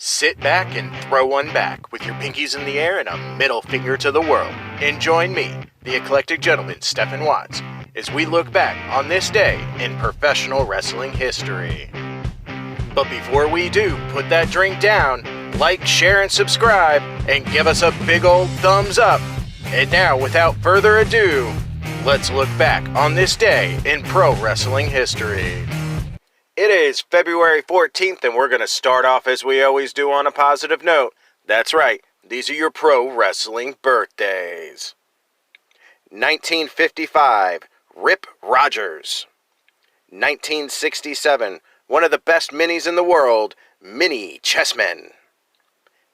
Sit back and throw one back with your pinkies in the air and a middle finger to the world. And join me, the eclectic gentleman Stephen Watts, as we look back on this day in professional wrestling history. But before we do, put that drink down, like, share, and subscribe, and give us a big old thumbs up. And now, without further ado, let's look back on this day in pro wrestling history. It is February 14th, and we're going to start off as we always do on a positive note. That's right, these are your pro wrestling birthdays. 1955, Rip Rogers. 1967, one of the best minis in the world, Mini Chessmen.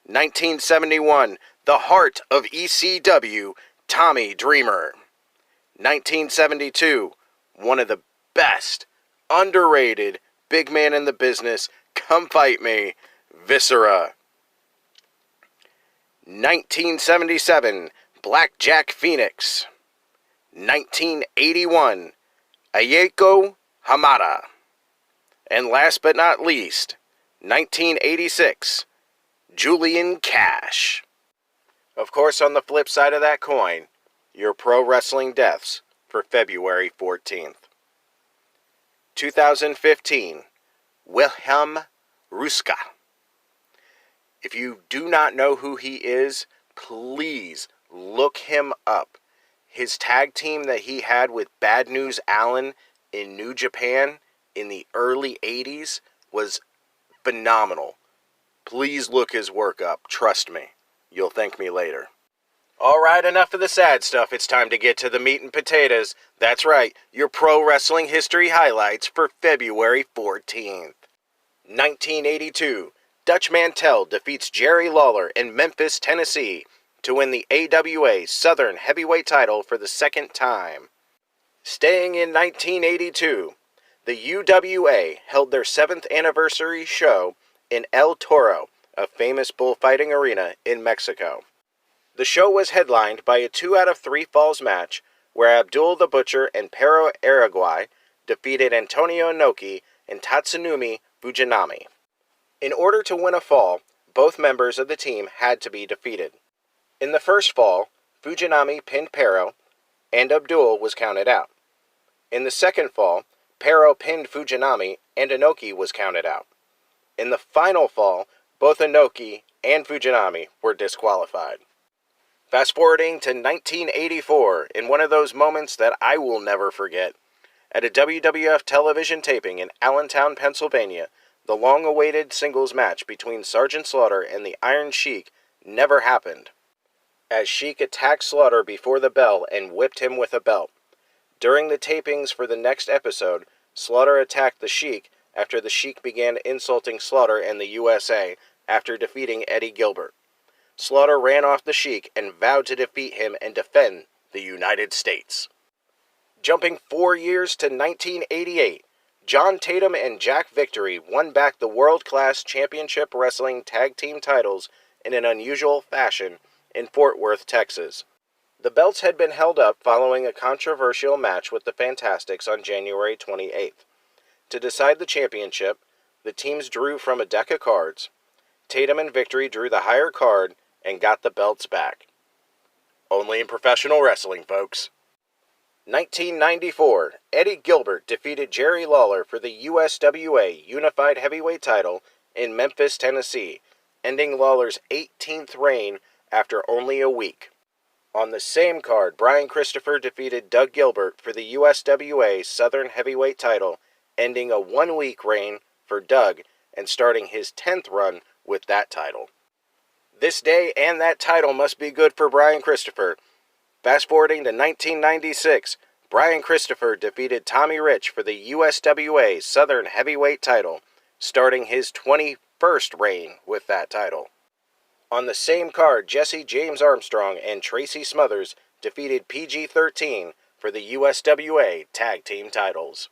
1971, the heart of ECW, Tommy Dreamer. 1972, one of the best, underrated, big man in the business, come fight me, Viscera. 1977, Blackjack Phoenix. 1981, Ayako Hamada. And last but not least, 1986, Julian Cash. Of course, on the flip side of that coin, your pro wrestling deaths for February 14th. 2015, Wilhelm Ruska. If you do not know who he is, please look him up. His tag team that he had with Bad News Allen in New Japan in the early 80s was phenomenal. Please look his work up. Trust me. You'll thank me later. Alright, enough of the sad stuff. It's time to get to the meat and potatoes. That's right, your pro wrestling history highlights for February 14th. 1982, Dutch Mantel defeats Jerry Lawler in Memphis, Tennessee to win the AWA Southern Heavyweight title for the second time. Staying in 1982, the UWA held their 7th anniversary show in El Toro, a famous bullfighting arena in Mexico. The show was headlined by a 2 out of 3 falls match where Abdul the Butcher and Pero Araguay defeated Antonio Inoki and Tatsunumi Fujinami. In order to win a fall, both members of the team had to be defeated. In the first fall, Fujinami pinned Pero, and Abdul was counted out. In the second fall, Pero pinned Fujinami, and Inoki was counted out. In the final fall, both Inoki and Fujinami were disqualified. Fast forwarding to 1984, in one of those moments that I will never forget, at a WWF television taping in Allentown, Pennsylvania, the long-awaited singles match between Sergeant Slaughter and the Iron Sheik never happened, as Sheik attacked Slaughter before the bell and whipped him with a belt. During the tapings for the next episode, Slaughter attacked the Sheik after the Sheik began insulting Slaughter and the USA after defeating Eddie Gilbert. Slaughter ran off the Sheik and vowed to defeat him and defend the United States. Jumping 4 years to 1988, John Tatum and Jack Victory won back the World Class Championship Wrestling Tag Team titles in an unusual fashion in Fort Worth, Texas. The belts had been held up following a controversial match with the Fantastics on January 28th. To decide the championship, the teams drew from a deck of cards. Tatum and Victory drew the higher card and got the belts back. Only in professional wrestling, folks. 1994, Eddie Gilbert defeated Jerry Lawler for the USWA Unified Heavyweight title in Memphis, Tennessee, ending Lawler's 18th reign after only a week. On the same card, Brian Christopher defeated Doug Gilbert for the USWA Southern Heavyweight title, ending a 1-week reign for Doug and starting his 10th run with that title. This day and that title must be good for Brian Christopher. Fast forwarding to 1996, Brian Christopher defeated Tommy Rich for the USWA Southern Heavyweight title, starting his 21st reign with that title. On the same card, Jesse James Armstrong and Tracy Smothers defeated PG-13 for the USWA Tag Team titles.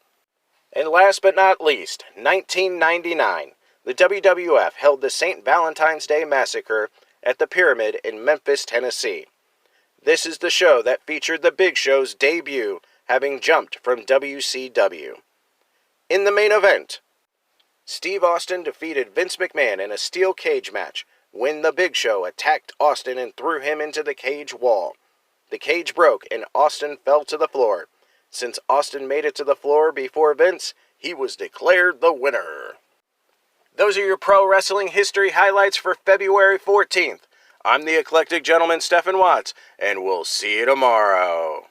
And last but not least, 1999, the WWF held the St. Valentine's Day Massacre at the Pyramid in Memphis, Tennessee. This is the show that featured the Big Show's debut, having jumped from WCW. In the main event, Steve Austin defeated Vince McMahon in a steel cage match when The Big Show attacked Austin and threw him into the cage wall. The cage broke and Austin fell to the floor. Since Austin made it to the floor before Vince, he was declared the winner. Those are your pro wrestling history highlights for February 14th. I'm the Eclectic Gentleman, Stephen Watts, and we'll see you tomorrow.